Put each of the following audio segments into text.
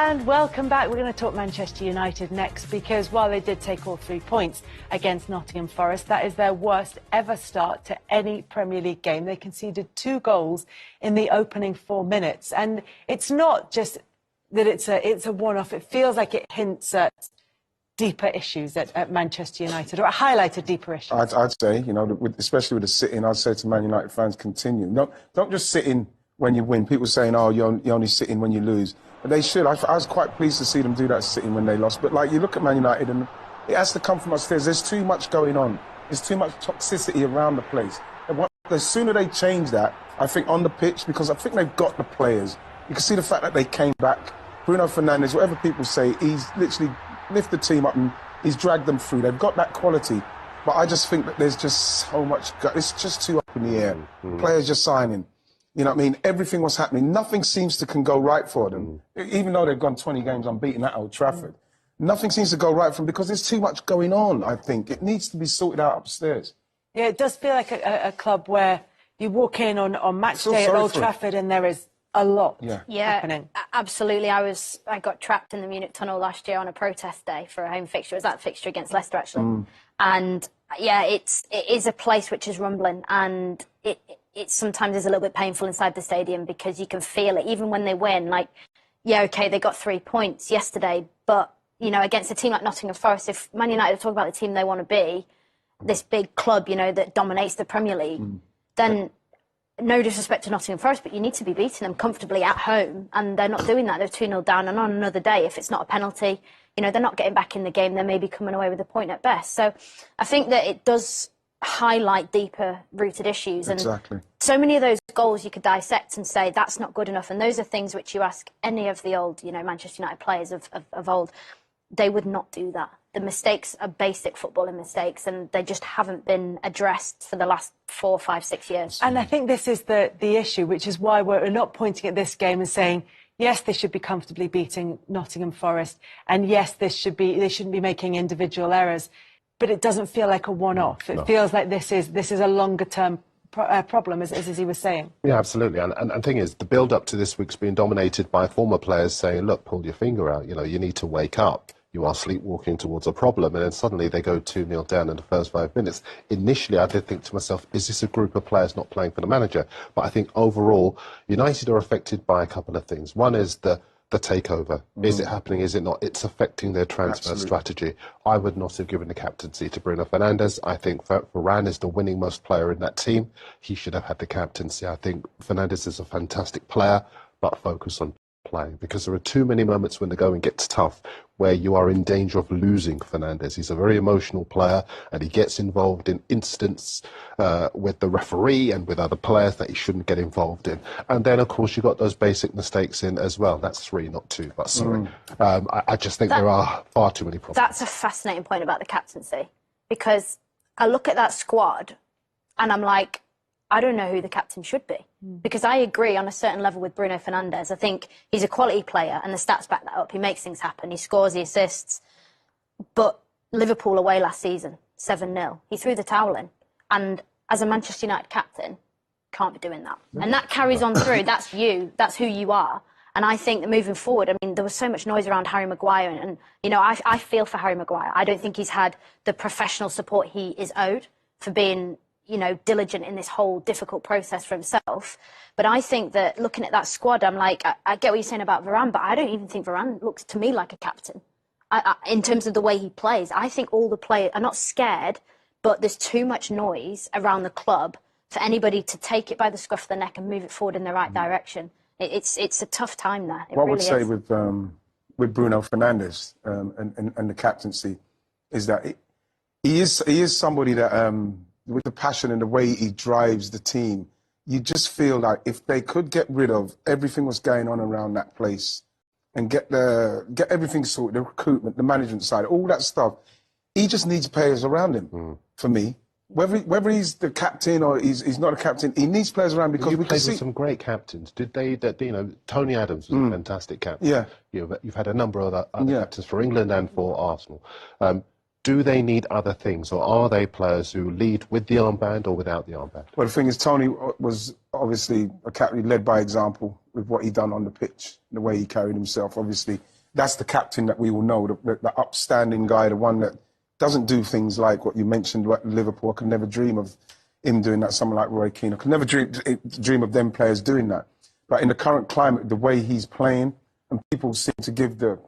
And welcome back. We're going to talk Manchester United next, because while they did take all 3 points against Nottingham Forest, that is their worst ever start to any Premier League game. They conceded 2 goals in the opening 4 minutes. And it's not just that it's a one-off. It feels like it hints at deeper issues at Manchester United, or highlighted deeper issues. I'd say, you know, especially with the sitting, I'd say to Man United fans, continue. Don't just sit in when you win. People saying, oh, you're only sitting when you lose. But they should. I was quite pleased to see them do that sitting when they lost. But, like, you look at Man United and it has to come from upstairs. There's too much going on. There's too much toxicity around the place. And the sooner they change that, I think, on the pitch, because I think they've got the players. You can see the fact that they came back. Bruno Fernandes, whatever people say, he's literally lifted the team up and he's dragged them through. They've got that quality. But I just think that there's just so much. It's just too up in the air. Players just signing. You know what I mean? Everything was happening. Nothing seems to can go right for them. Even though they've gone 20 games unbeaten at Old Trafford. Nothing seems to go right for them because there's too much going on, I think. It needs to be sorted out upstairs. Yeah, it does feel like a club where you walk in on match day at Old Trafford and there is a lot happening. Absolutely. I got trapped in the Munich tunnel last year on a protest day for a home fixture. It was that fixture against Leicester, actually. And, yeah, it is a place which is rumbling, and it sometimes is a little bit painful inside the stadium because you can feel it, even when they win. Like, yeah, OK, they got 3 points yesterday, but, you know, against a team like Nottingham Forest, if Man United talk about the team they want to be, this big club, you know, that dominates the Premier League, then no disrespect to Nottingham Forest, but you need to be beating them comfortably at home, and they're not doing that. They're 2-0 down, and on another day, if it's not a penalty, you know, they're not getting back in the game. They're maybe coming away with a point at best. So I think that it does highlight deeper rooted issues. Exactly. And so many of those goals you could dissect and say that's not good enough. And those are things which you ask any of the old, you know, Manchester United players of old, they would not do that. The mistakes are basic footballing mistakes, and they just haven't been addressed for the last 4, 5, 6 years. And I think this is the issue, which is why we're not pointing at this game and saying, yes, they should be comfortably beating Nottingham Forest, and yes, they shouldn't be making individual errors. But it doesn't feel like a one-off. It feels like this is a longer-term problem, as he was saying. Yeah, absolutely. And the thing is, the build-up to this week's been dominated by former players saying, look, pull your finger out. You know, you need to wake up. You are sleepwalking towards a problem. And then suddenly they go 2-0 down in the first 5 minutes. Initially, I did think to myself, is this a group of players not playing for the manager? But I think overall, United are affected by a couple of things. One is the takeover. Is it happening? Is it not? It's affecting their transfer strategy. I would not have given the captaincy to Bruno Fernandes. I think Varane is the winning most player in that team. He should have had the captaincy. I think Fernandes is a fantastic player, but focus on playing, because there are too many moments when the going gets tough where you are in danger of losing Fernandes. He's a very emotional player, and he gets involved in incidents with the referee and with other players that he shouldn't get involved in. And then, of course, you got those basic mistakes in as well. That's 3, not 2, but sorry. I just think there are far too many problems. That's a fascinating point about the captaincy, because I look at that squad and I'm like, I don't know who the captain should be, because I agree on a certain level with Bruno Fernandes. I think he's a quality player, and the stats back that up. He makes things happen. He scores, he assists. But Liverpool away last season, 7-0. He threw the towel in. And as a Manchester United captain, can't be doing that. And that carries on through. That's you. That's who you are. And I think that moving forward, I mean, there was so much noise around Harry Maguire. And you know, I feel for Harry Maguire. I don't think he's had the professional support he is owed for being, you know, diligent in this whole difficult process for himself. But I think that looking at that squad, I'm like, I get what you're saying about Varane, but I don't even think Varane looks to me like a captain. In terms of the way he plays, I think all the players are not scared, but there's too much noise around the club for anybody to take it by the scruff of the neck and move it forward in the right direction. It's a tough time there. What I would say with Bruno Fernandes and the captaincy is that he is somebody that with the passion and the way he drives the team, you just feel like if they could get rid of everything that's going on around that place and get everything sorted, the recruitment, the management side, all that stuff, he just needs players around him, for me. Whether he's the captain or he's not a captain, he needs players around, because we can see some great captains. Did they? That, you know, Tony Adams was a fantastic captain. Yeah, you've had a number of other captains for England and for Arsenal. Do they need other things, or are they players who lead with the armband or without the armband? Well, the thing is, Tony was obviously a captain. He led by example with what he done on the pitch, the way he carried himself. Obviously, that's the captain that we all know, the upstanding guy, the one that doesn't do things like what you mentioned, what Liverpool. I could never dream of him doing that, someone like Roy Keane. I could never dream of them players doing that. But in the current climate, the way he's playing, and people seem to give the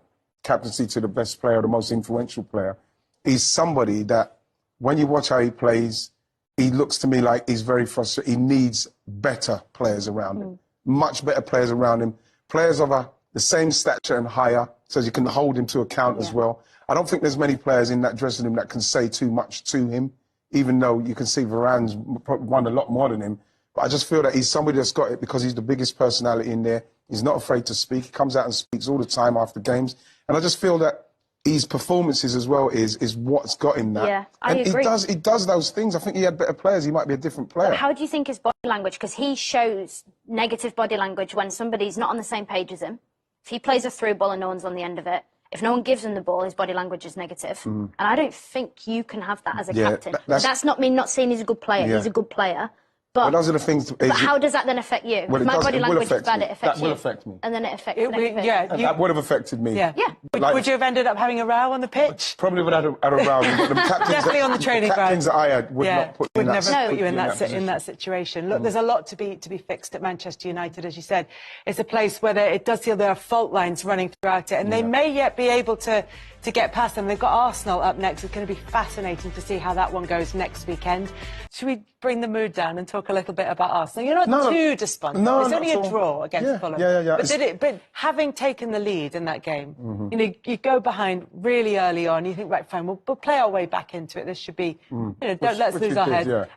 captaincy to the best player, the most influential player, he's somebody that, when you watch how he plays, he looks to me like he's very frustrated. He needs better players around him, much better players around him, players of the same stature and higher, so you can hold him to account as well. I don't think there's many players in that dressing room that can say too much to him, even though you can see Varane's won a lot more than him. But I just feel that he's somebody that's got it because he's the biggest personality in there. He's not afraid to speak. He comes out and speaks all the time after games. And I just feel that his performances as well is what's got him that. Yeah, I agree. He does those things. I think he had better players. He might be a different player. But how do you think his body language? Because he shows negative body language when somebody's not on the same page as him. If he plays a through ball and no one's on the end of it, if no one gives him the ball, his body language is negative. And I don't think you can have that as a captain. That's not me not saying he's a good player. He's a good player. But those are the things. But how does that then affect you? Well, if my body language is bad, me. it affects that will you. affect me. And then it affects that would have affected me. Yeah. Would you have ended up having a row on the pitch? Probably would have had a row. But the captains Definitely on the training ground. Captains that I had would not put would in never that, put you in position. that situation. Look, there's a lot to be fixed at Manchester United, as you said. It's a place where it does feel there are fault lines running throughout it, and they may yet be able to get past them. They've got Arsenal up next. It's going to be fascinating to see how that one goes next weekend. Should we bring the mood down and talk a little bit about Arsenal? You're not too despondent. No, it's only a draw against Fulham. Yeah. But having taken the lead in that game, you go behind really early on. You think, right, fine, we'll play our way back into it. This should be, let's lose our head.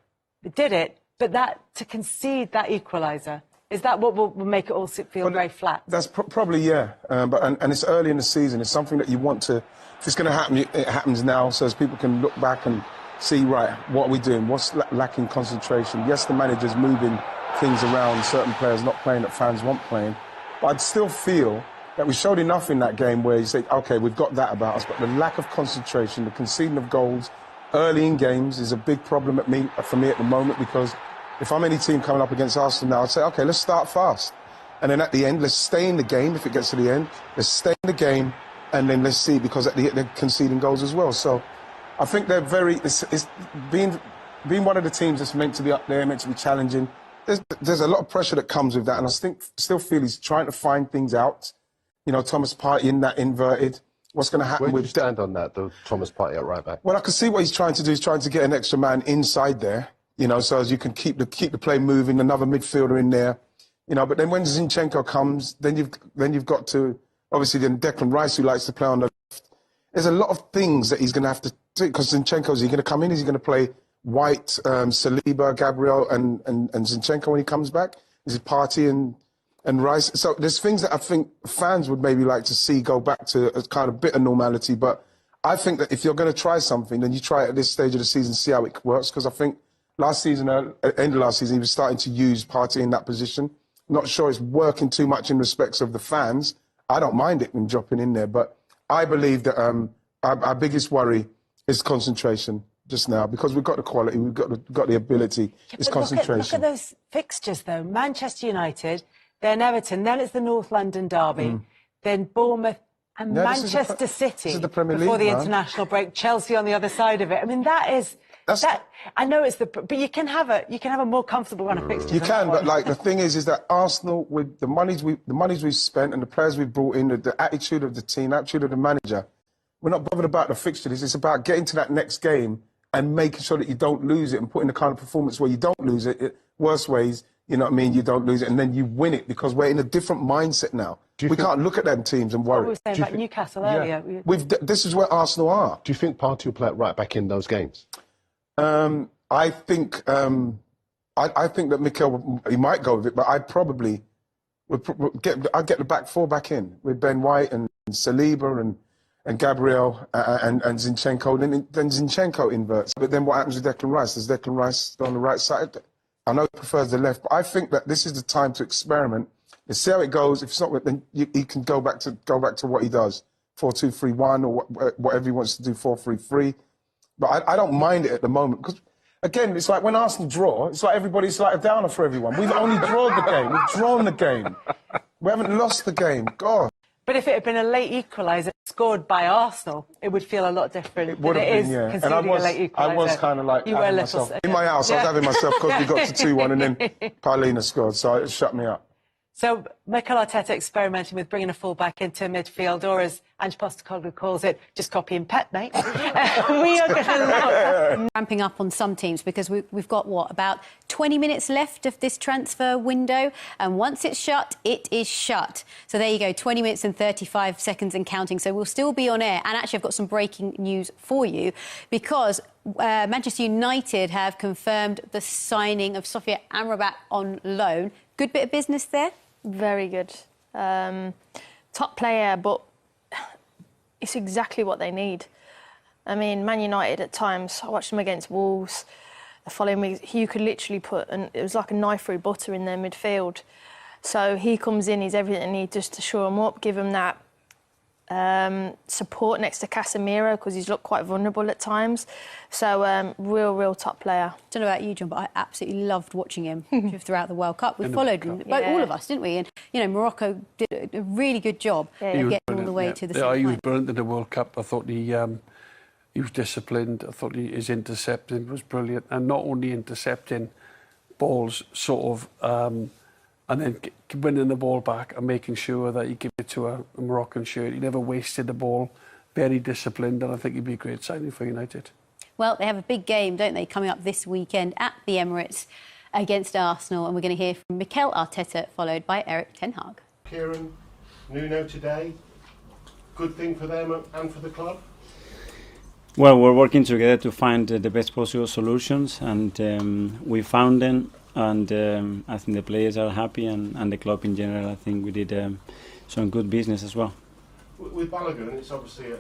They did it, but to concede that equaliser, is that what will make it all feel very flat? That's probably, but it's early in the season. It's something that you want to. If it's going to happen, it happens now, so as people can look back and see, right, what are we doing? What's lacking concentration? Yes, the manager's moving things around, certain players not playing that fans want playing, but I'd still feel that we showed enough in that game where you say, OK, we've got that about us, but the lack of concentration, the conceding of goals early in games is a big problem for me at the moment, because if I'm any team coming up against Arsenal now, I'd say, OK, let's start fast. And then at the end, let's stay in the game. If it gets to the end, let's stay in the game, and then let's see, because they're conceding goals as well. So I think they're it's being one of the teams that's meant to be up there, meant to be challenging. There's a lot of pressure that comes with that, and I still feel he's trying to find things out. Thomas Partey in that inverted. What's going to happen? Where do you stand on that, the Thomas Partey at right back? Well, I can see what he's trying to do. He's trying to get an extra man inside there, so as you can keep the play moving, another midfielder in there, But then when Zinchenko comes, then you've got to, obviously, then Declan Rice, who likes to play on the left. There's a lot of things that he's going to have to do, because Zinchenko, is he going to come in? Is he going to play Wright, Saliba, Gabriel, and Zinchenko when he comes back? Is it Partey and Rice? So there's things that I think fans would maybe like to see go back to a kind of bit of normality. But I think that if you're going to try something, then you try it at this stage of the season, see how it works. Because I think last season, at the end of last season, he was starting to use Partey in that position. Not sure it's working too much in respects of the fans. I don't mind it when dropping in there, but I believe that our biggest worry is concentration just now, because we've got the quality, we've got the ability. It's concentration. Look at those fixtures, though. Manchester United, then Everton, then it's the North London derby, then Bournemouth and Manchester City this is the Premier before League, the international break. Chelsea on the other side of it. I mean, I know it's but you can have a more comfortable run of fixtures. You can, but the thing is that Arsenal, with the monies we've spent and the players we've brought in, the attitude of the team, the attitude of the manager, we're not bothered about the fixtures. It's about getting to that next game and making sure that you don't lose it, and putting the kind of performance where you don't lose it. Worst ways, you don't lose it, and then you win it, because we're in a different mindset now. We can't look at them teams and worry. What we were saying about Newcastle earlier. This is where Arsenal are. Do you think Partey will play it right back in those games? I think that Mikel, he might go with it, but I'd get the back four back in with Ben White and Saliba and Gabriel and Zinchenko. Then Zinchenko inverts. But then what happens with Declan Rice? Does Declan Rice go on the right side? I know he prefers the left, but I think that this is the time to experiment. Let's see how it goes. If it's not, then he can go back to what he does, 4-2-3-1, or whatever he wants to do, 4-3-3. But I don't mind it at the moment because, again, it's like when Arsenal draw, it's like everybody's like a downer for everyone. We've only drawn the game. We've drawn the game. We haven't lost the game. God. But if it had been a late equaliser scored by Arsenal, it would feel a lot different. It would have been, yeah. And A late I was kind of like having myself in my house. I was having myself because we got to 2-1 and then Paulina scored, so it shut me up. So Mikel Arteta experimenting with bringing a full-back into midfield, or as Ange Postecoglou calls it, just copying Pep, mate. We are going to look. Ramping up on some teams because we've got, what, about 20 minutes left of this transfer window, and once it's shut, it is shut. So there you go, 20 minutes and 35 seconds and counting. So we'll still be on air, and actually I've got some breaking news for you because Manchester United have confirmed the signing of Sofia Amrabat on loan. Good bit of business there. Very good. Top player, but it's exactly what they need. I mean, Man United at times, I watched them against Wolves the following week, you could literally put, it was like a knife through butter in their midfield. So he comes in, he's everything they need just to shore them up, give them that support next to Casemiro because he's looked quite vulnerable at times. So real top player. I don't know about you, John, but I absolutely loved watching him throughout the World Cup. We followed him, all of us, didn't we? And you know, Morocco did a really good job of getting all the way to the he was brilliant in the World Cup. I thought he was disciplined. I thought his intercepting was brilliant, and not only intercepting balls, sort of. And then winning the ball back and making sure that he gave it to a Moroccan shirt. He never wasted the ball, very disciplined, and I think he'd be a great signing for United. Well, they have a big game, don't they, coming up this weekend at the Emirates against Arsenal, and we're going to hear from Mikel Arteta, followed by Erik Ten Hag. Kieran, Nuno today, good thing for them and for the club? Well, we're working together to find the best possible solutions, and we found them. And I think the players are happy, and the club in general. I think we did some good business as well. With Balogun, it's obviously a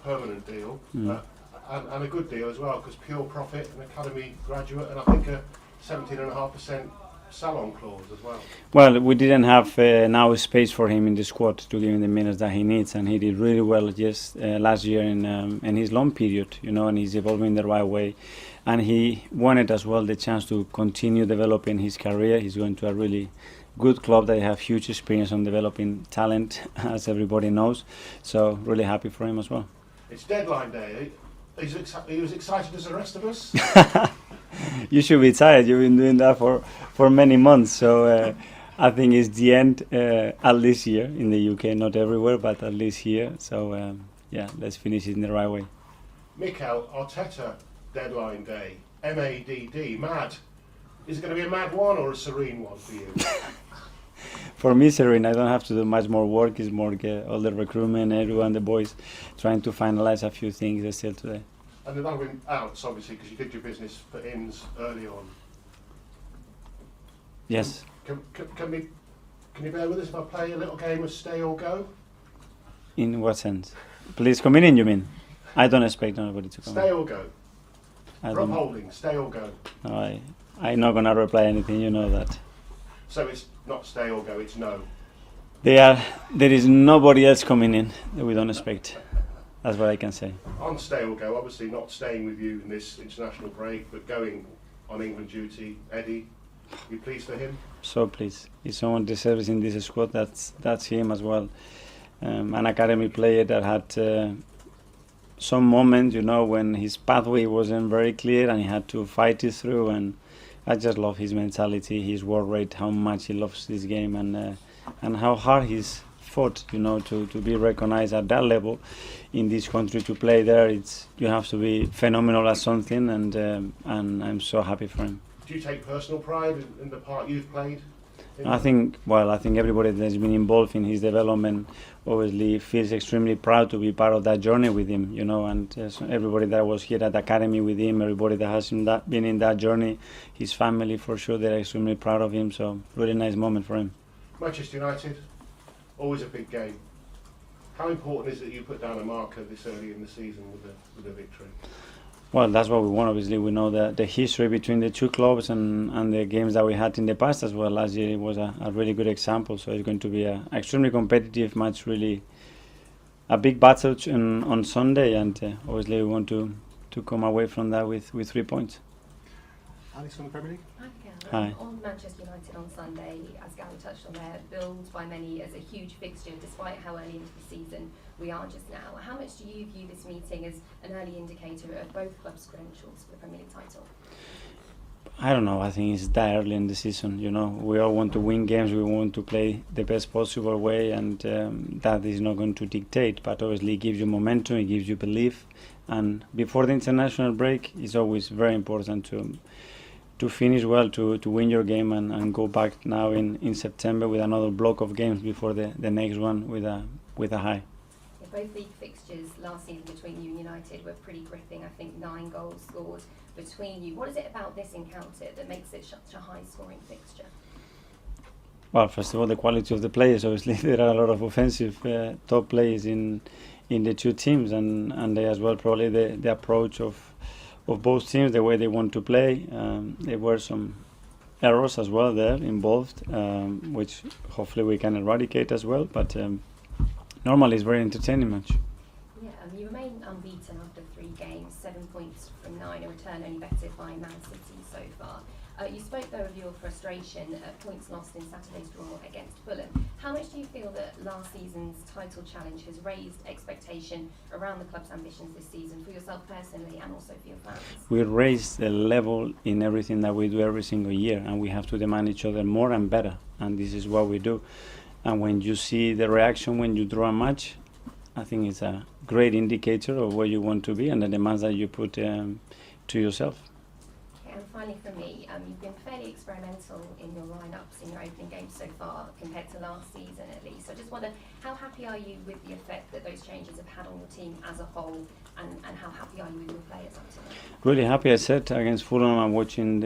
permanent deal and a good deal as well, because pure profit, an academy graduate, and I think a 17.5% sell-on clause as well. Well, we didn't have now space for him in the squad to give him the minutes that he needs, and he did really well just last year in his long period, you know, and he's evolving the right way. And he wanted as well the chance to continue developing his career. He's going to a really good club that have huge experience on developing talent, as everybody knows. So really happy for him as well. It's deadline day. Are you as excited as the rest of us? You should be tired. You've been doing that for many months. So I think it's the end, at least here in the UK, not everywhere, but at least here. So yeah, let's finish it in the right way. Mikel Arteta. Deadline day, MADD, mad. Is it going to be a mad one or a serene one for you? For me, serene. I don't have to do much more work. It's more all the recruitment, everyone, the boys, trying to finalize a few things still today. And then that'll be outs, obviously, because you did your business for ins early on. Yes. Can you bear with us if I play a little game of stay or go? In what sense? Please come in, you mean? I don't expect anybody to come in. Stay or go? From holding, stay or go? No, I'm not going to reply anything, you know that. So it's not stay or go, it's no? There is nobody else coming in that we don't expect. That's what I can say. On stay or go, obviously not staying with you in this international break, but going on England duty, Eddie, you pleased for him? So pleased. If someone deserves in this squad, that's him as well. An academy player that had some moments, you know, when his pathway wasn't very clear and he had to fight it through, and I just love his mentality, his work rate, how much he loves this game, and how hard he's fought, you know, to be recognized at that level in this country. To play there, you have to be phenomenal at something, and I'm so happy for him. Do you take personal pride in the part you've played? I think everybody that's been involved in his development obviously feels extremely proud to be part of that journey with him, you know, and so everybody that was here at the academy with him, everybody that has been in that journey, his family for sure, they're extremely proud of him, so really nice moment for him. Manchester United, always a big game. How important is it that you put down a marker this early in the season with a victory? Well, that's what we want. Obviously, we know the history between the two clubs and the games that we had in the past as well. Last year it was a really good example. So it's going to be an extremely competitive match, really a big battle on Sunday. And obviously we want to to come away from that with 3 points. Alex from the Premier League. Hi. On Manchester United on Sunday, as Gary touched on there, billed by many as a huge fixture despite how early into the season we are just now. How much do you view this meeting as an early indicator of both clubs' credentials for the Premier League title? I don't know. I think it's that early in the season. You know, we all want to win games. We want to play the best possible way, and that is not going to dictate. But obviously, it gives you momentum. It gives you belief. And before the international break, it's always very important to finish well, to win your game, and go back now in September with another block of games before the next one with a high. Both league fixtures last season between you and United were pretty gripping. I think 9 goals scored between you. What is it about this encounter that makes it such a high-scoring fixture? Well, first of all, the quality of the players. Obviously, there are a lot of offensive top players in the two teams, and they as well probably the approach of both teams, the way they want to play. There were some errors as well there involved, which hopefully we can eradicate as well. But normally it's very entertaining match. Yeah, you remain unbeaten after 3 games, 7 points from 9, a return only bettered by Man City so far. You spoke though of your frustration at points lost in Saturday's draw against Fulham. How much do you feel that last season's title challenge has raised expectation around the club's ambitions this season for yourself personally and also for your fans? We raise the level in everything that we do every single year, and we have to demand each other more and better, and this is what we do. And when you see the reaction when you draw a match, I think it's a great indicator of where you want to be and the demands that you put to yourself. And finally for me, you've been fairly experimental in your lineups in your opening games so far compared to last season at least. So I just wonder, how happy are you with the effect that those changes have had on your team as a whole, and how happy are you with your players up to now? Really happy. I said against Fulham,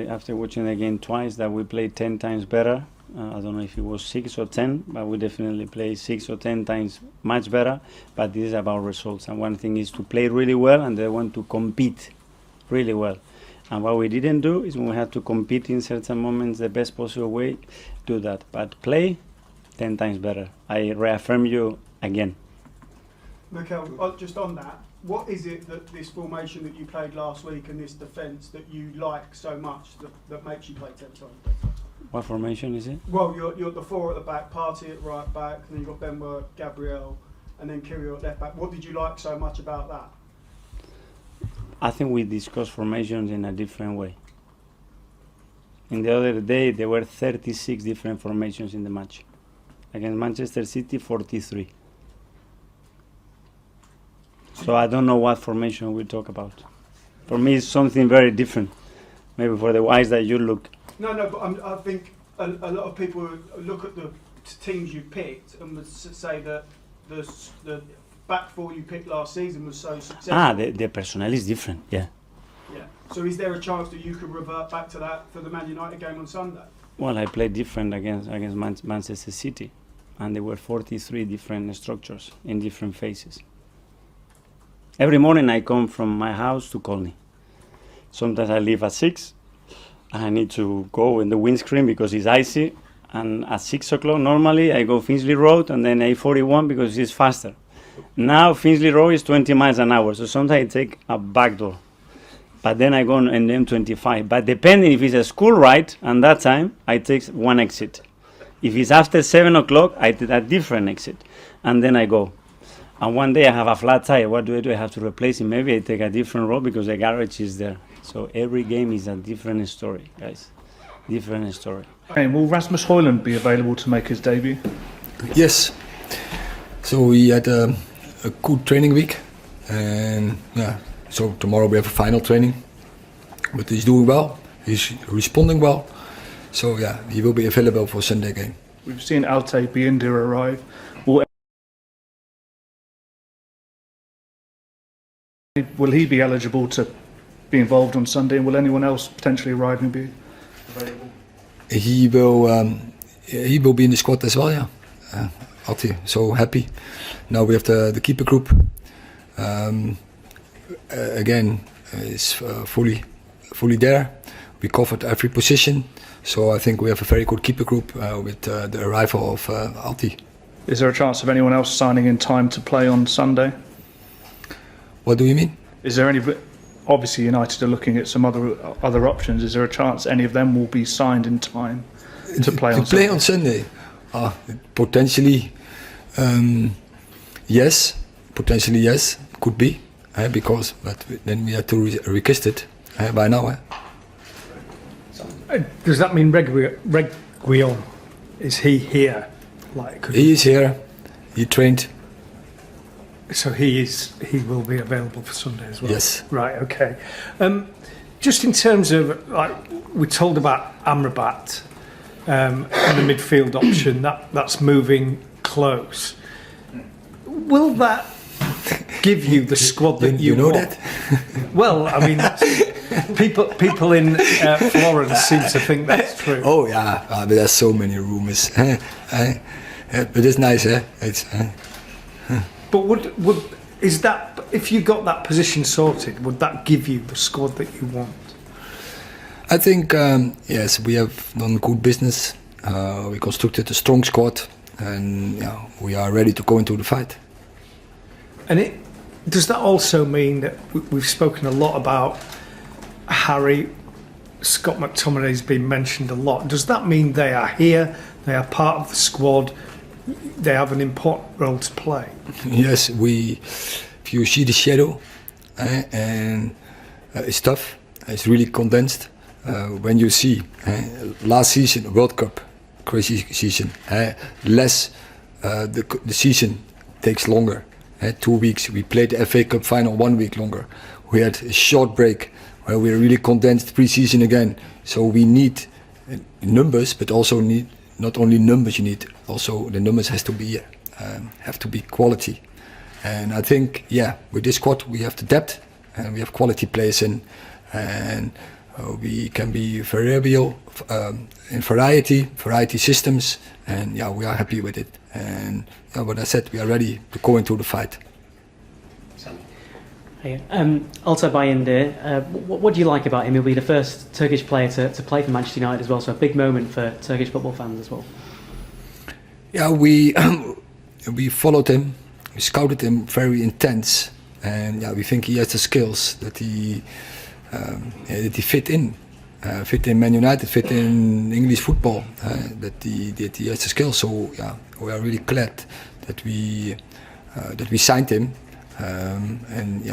after watching the game twice, that we played 10 times better. I don't know if it was 6 or 10, but we definitely play 6 or 10 times much better. But this is about results. And one thing is to play really well, and the other one to compete really well. And what we didn't do is when we had to compete in certain moments the best possible way, do that. But play 10 times better. I reaffirm you again. Mikel, just on that, what is it that this formation that you played last week and this defence that you like so much that makes you play 10 times better? What formation is it? Well, you're the 4 at the back, Partey at right back, and then you've got Benwa, Gabriel, and then Kirill at left back. What did you like so much about that? I think we discussed formations in a different way. In the other day, there were 36 different formations in the match. Against Manchester City, 43. So I don't know what formation we talk about. For me, it's something very different. Maybe for the eyes that you look. No, but I think a lot of people look at the teams you picked and would say that the back 4 you picked last season was so successful. The personnel is different, yeah. Yeah. So is there a chance that you could revert back to that for the Man United game on Sunday? Well, I played different against Manchester City, and there were 43 different structures in different phases. Every morning I come from my house to Colney. Sometimes I leave at 6. I need to go in the windscreen because it's icy, and at 6 o'clock normally I go Finchley Road and then A41 because it's faster. Now Finchley Road is 20 miles an hour, so sometimes I take a back door, but then I go on M25. But depending if it's a school ride, and that time I take one exit. If it's after 7 o'clock, I take a different exit, and then I go. And one day I have a flat tire. What do? I have to replace it. Maybe I take a different road because the garage is there. So every game is a different story, guys. Different story. Okay, will Rasmus Højlund be available to make his debut? Yes. So we had a good training week, and so tomorrow we have a final training. But he's doing well. He's responding well. So he will be available for Sunday game. We've seen Altay Binder arrive. Will he be eligible to be involved on Sunday, and will anyone else potentially arrive and be available? He will be in the squad as well, yeah. Altay, so happy. Now we have the keeper group. Again, is fully there. We covered every position, so I think we have a very good keeper group with the arrival of Altay. Is there a chance of anyone else signing in time to play on Sunday? What do you mean? Is there obviously United are looking at some other options. Is there a chance any of them will be signed in time to play on Sunday? On Sunday? Potentially, yes. Potentially, yes. Could be, because but then we have to request it by now. Does that mean Reguilon? Is he here? He is here. He trained. So he will be available for Sunday as well. Yes. Right. Okay. Just in terms of we're told about Amrabat and the midfield option that's moving close. Will that give you the squad that you know want? That? Well, I mean, people in Florence seem to think that's true. Oh yeah, but there's so many rumours. But it's nice, It's. But would is that if you got that position sorted, would that give you the squad that you want? I think yes, we have done good business. We constructed a strong squad, and we are ready to go into the fight. And does that also mean that we've spoken a lot about Harry, Scott McTominay's been mentioned a lot. Does that mean they are here, they are part of the squad, they have an important role to play? Yes, if you see the shadow, and it's tough, it's really condensed. When you see last season, World Cup, crazy season, the season takes longer. 2 weeks, we played the FA Cup final 1 week longer. We had a short break where we really condensed pre-season again. So we need numbers, but also need not only numbers. You need also the numbers have to be quality. And I think with this squad we have the depth and we have quality players in, and we can be variable in variety systems, and we are happy with it. And what I said, we are ready to go into the fight. Hey, Altay Bayındır, what do you like about him? He'll be the first Turkish player to play for Manchester United as well, so a big moment for Turkish football fans as well. Yeah, we followed him, we scouted him very intense, and we think he has the skills that he fit in Man United, fit in English football, that he has the skills. So we are really glad that we signed him. And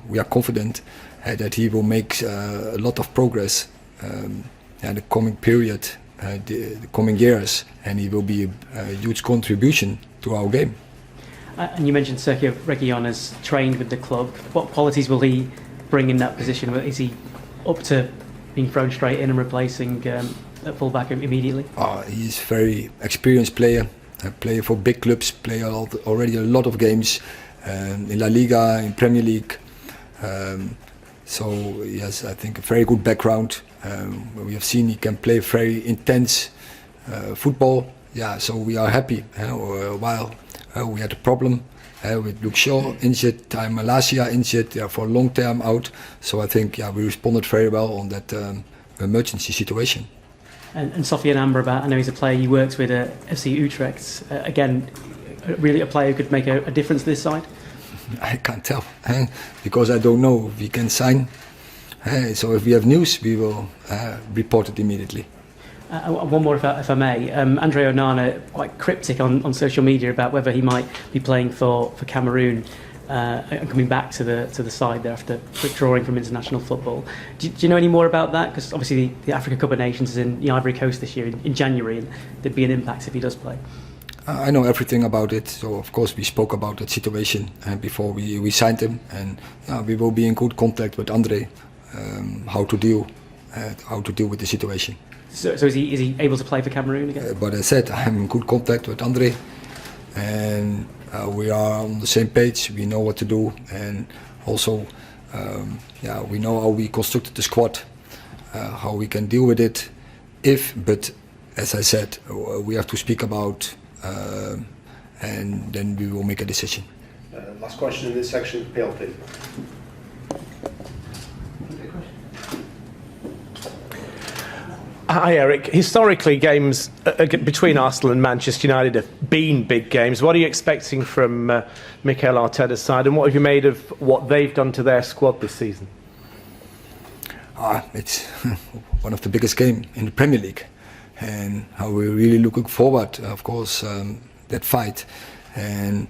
we are confident that he will make a lot of progress in the coming period, the coming years, and he will be a huge contribution to our game. And you mentioned Sergio Reguilon has trained with the club. What qualities will he bring in that position? Is he up to being thrown straight in and replacing at full-back immediately? He's a very experienced player, a player for big clubs, player already a lot of games. In La Liga, in Premier League, so he has, I think, a very good background. We have seen he can play very intense football. So we are happy. While we had a problem with Luke Shaw injured, time last year injured, for a long time out. So I think we responded very well on that emergency situation. And Sofian Amrabat, I know he's a player you worked with at FC Utrecht. Again, really a player who could make a difference this side? I can't tell, because I don't know if we can sign. So if we have news, we will report it immediately. One more, if I may. Andre Onana, quite cryptic on social media about whether he might be playing for Cameroon and coming back to the side there after withdrawing from international football. Do you know any more about that? Because obviously the Africa Cup of Nations is in the Ivory Coast this year in January, and there'd be an impact if he does play. I know everything about it, so of course we spoke about that situation before we signed him, and we will be in good contact with Andre, how to deal with the situation. So is he able to play for Cameroon again? But I said I'm in good contact with Andre, and we are on the same page. We know what to do, and also we know how we constructed the squad, how we can deal with it. But as I said, we have to speak about. And then we will make a decision. Last question in this section, PLP. Hi Erik. Historically, games between Arsenal and Manchester United have been big games. What are you expecting from Mikel Arteta's side, and what have you made of what they've done to their squad this season? It's one of the biggest games in the Premier League, and how we're really looking forward, of course, that fight, and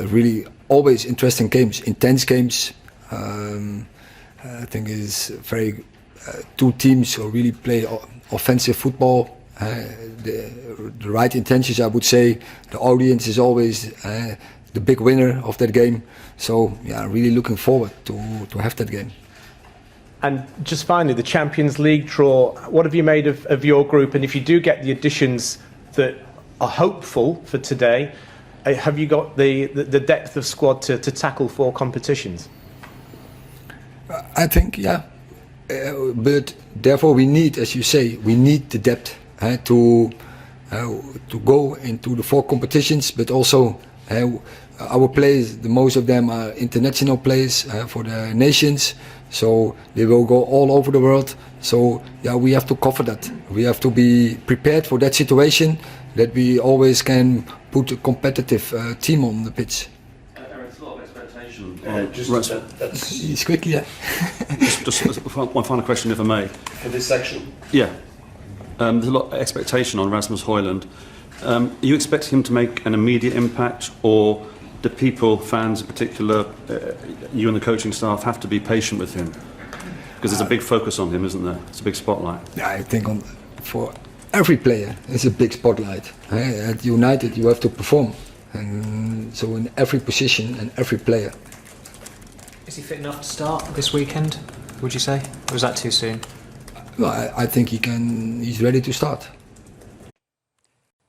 really always interesting games, intense games. I think it's very two teams who really play offensive football. The right intentions, I would say. The audience is always the big winner of that game. So yeah, really looking forward to have that game. And just finally, the Champions League draw. What have you made of your group? And if you do get the additions that are hopeful for today, have you got the depth of squad to tackle 4 competitions? I think, yeah. But therefore we need, as you say, we need the depth to go into the 4 competitions, but also our players, the most of them are international players for the nations, so they will go all over the world. So yeah, we have to cover that. We have to be prepared for that situation, that we always can put a competitive team on the pitch. It's a lot of expectation. It's quickly, yeah. just one final question, if I may. For this section? Yeah. There's a lot of expectation on Rasmus Højlund. Are you expecting him to make an immediate impact, or do people, fans in particular, you and the coaching staff, have to be patient with him? Because there's a big focus on him, isn't there? It's a big spotlight. Yeah, I think for every player, it's a big spotlight. At United, you have to perform. And so in every position and every player. Is he fit enough to start this weekend, would you say? Or was that too soon? Well, I think he's ready to start.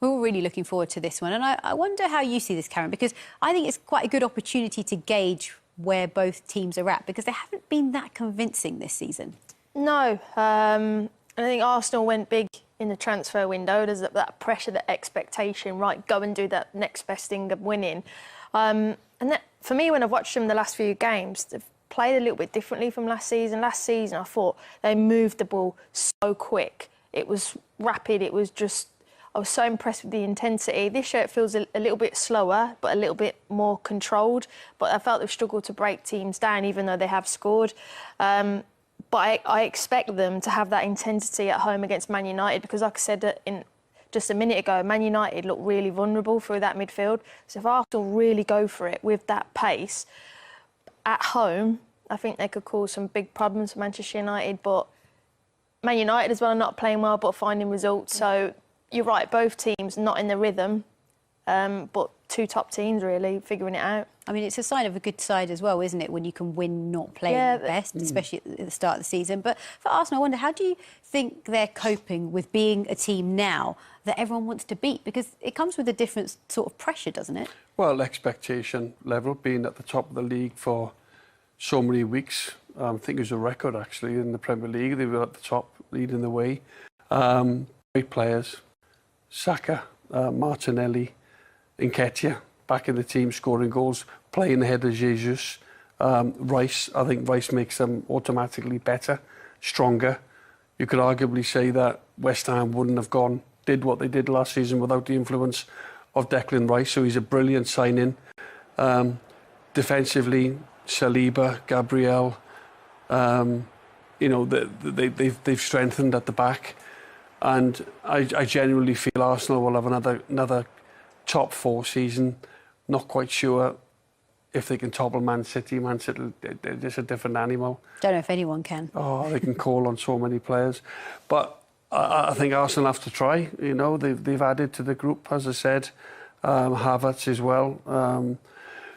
We're all really looking forward to this one. And I wonder how you see this, Karen, because I think it's quite a good opportunity to gauge where both teams are at, because they haven't been that convincing this season. No. I think Arsenal went big in the transfer window. There's that pressure, that expectation, right, go and do that next best thing of winning. And that, for me, when I've watched them the last few games, they've played a little bit differently from last season. Last season, I thought they moved the ball so quick. It was rapid. It was just, I was so impressed with the intensity. This year it feels a little bit slower, but a little bit more controlled. But I felt they've struggled to break teams down, even though they have scored. But I expect them to have that intensity at home against Man United, because, like I said just a minute ago, Man United looked really vulnerable through that midfield. So if Arsenal really go for it with that pace at home, I think they could cause some big problems for Manchester United. But Man United as well are not playing well, but finding results. So you're right, both teams not in the rhythm, but 2 top teams really figuring it out. I mean, it's a sign of a good side as well, isn't it, when you can win not playing the best, especially at the start of the season. But for Arsenal, I wonder, how do you think they're coping with being a team now that everyone wants to beat? Because it comes with a different sort of pressure, doesn't it? Well, expectation level, being at the top of the league for so many weeks. I think it was a record, actually, in the Premier League. They were at the top, leading the way. Great players. Saka, Martinelli, Nketiah, back in the team, scoring goals, playing ahead of Jesus. Rice, I think Rice makes them automatically better, stronger. You could arguably say that West Ham wouldn't have did what they did last season without the influence of Declan Rice, so he's a brilliant signing. Defensively, Saliba, Gabriel, you know, they've strengthened at the back. And I genuinely feel Arsenal will have another top 4 season. Not quite sure if they can topple Man City. Man City, they're just a different animal. Don't know if anyone can. Oh, they can call on so many players. But I think Arsenal have to try. You know, they've added to the group, as I said, Havertz as well.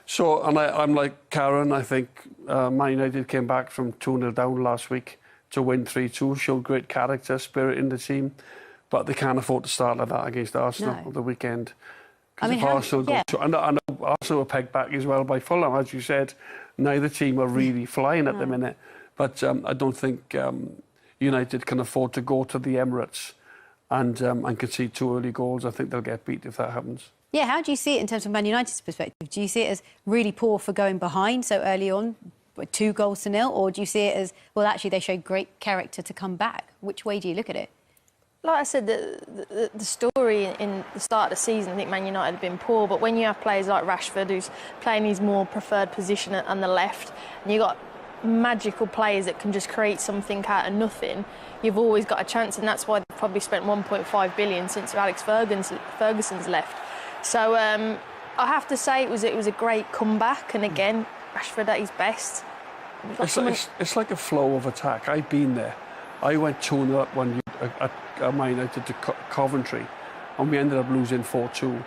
So, and I'm like Karen, I think Man United came back from 2-0 down last week to win 3-2, showed great character, spirit in the team, but they can't afford to start like that against Arsenal at the weekend. I mean, if Arsenal I know Arsenal were pegged back as well by Fulham, as you said. Neither team are really flying at the minute, but I don't think United can afford to go to the Emirates and concede 2 early goals. I think they'll get beat if that happens. Yeah, how do you see it in terms of Man United's perspective? Do you see it as really poor for going behind so early on, 2-0, or do you see it as, well, actually they showed great character to come back? Which way do you look at it? Like I said, the story in the start of the season, I think Man United have been poor, but when you have players like Rashford, who's playing his more preferred position on the left, and you've got magical players that can just create something out of nothing, you've always got a chance, and that's why they've probably spent 1.5 billion since Alex Ferguson's left. So I have to say it was a great comeback, and again, Rashford at his best. It's like a flow of attack. I've been there. I went 2-0 up one year at Man United to Coventry, and we ended up losing 4-2.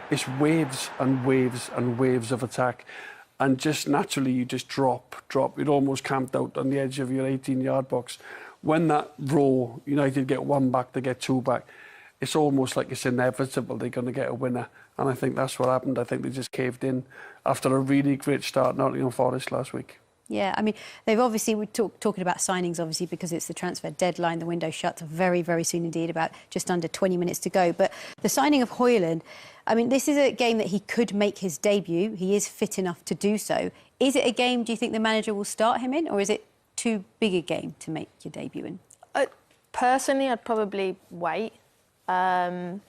It's waves and waves and waves of attack, and just naturally you just drop. You're almost camped out on the edge of your 18-yard box. When that row, United get one back, they get two back, it's almost like it's inevitable they're going to get a winner. And I think that's what happened. I think they just caved in after a really great start at Nottingham Forest last week. Yeah, I mean, they've obviously, we're talking about signings, obviously, because it's the transfer deadline. The window shuts very, very soon indeed, about just under 20 minutes to go. But the signing of Højlund, I mean, this is a game that he could make his debut. He is fit enough to do so. Is it a game, do you think the manager will start him in, or is it too big a game to make your debut in? Personally, I'd probably wait. For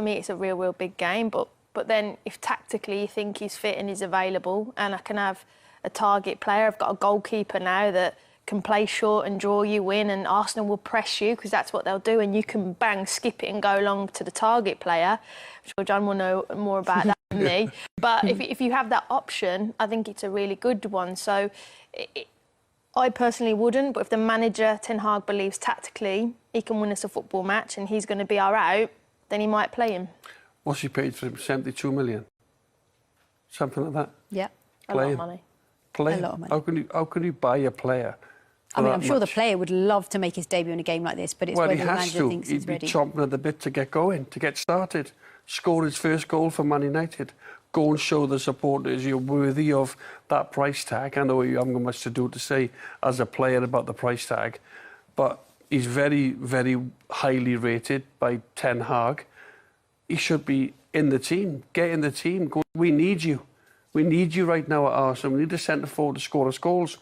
me, it's a real big game. But then if tactically you think he's fit and he's available, and I can have a target player. I've got a goalkeeper now that can play short and draw you in, and Arsenal will press you because that's what they'll do, and you can bang, skip it and go long to the target player. I'm sure John will know more about that than me. But if you have that option, I think it's a really good one. So I personally wouldn't, but if the manager, Ten Hag, believes tactically he can win us a football match and he's going to be our out, then he might play him. What's he paid for him? 72 million? Something like that? Yeah. A lot of money. A lot of money. How can you buy a player? I mean, I'm sure the player would love to make his debut in a game like this, but it's whether the manager thinks he's ready. He'd be chomping at the bit to get going, to get started, score his first goal for Man United, go and show the supporters you're worthy of that price tag. I know you haven't got much to say as a player about the price tag, but he's very, very highly rated by Ten Hag. He should be in the team. Get in the team. Go. We need you. We need you right now at Arsenal. We need a centre-forward to score us goals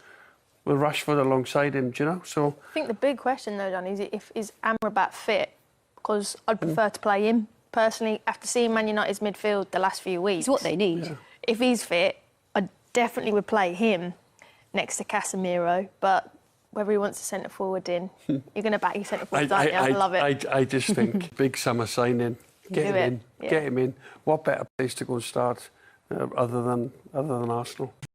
with Rashford alongside him, do you know? So I think the big question, though, John, is Amrabat fit? Because I'd prefer to play him, personally, after seeing Man United's midfield the last few weeks. It's what they need. Yeah. If he's fit, I definitely would play him next to Casemiro, but whether he wants a centre-forward in, you're going to back your centre-forwards, aren't you? I love it. I just think big summer signing. Get him in. Yeah. Get him in. What better place to go and start other than Arsenal?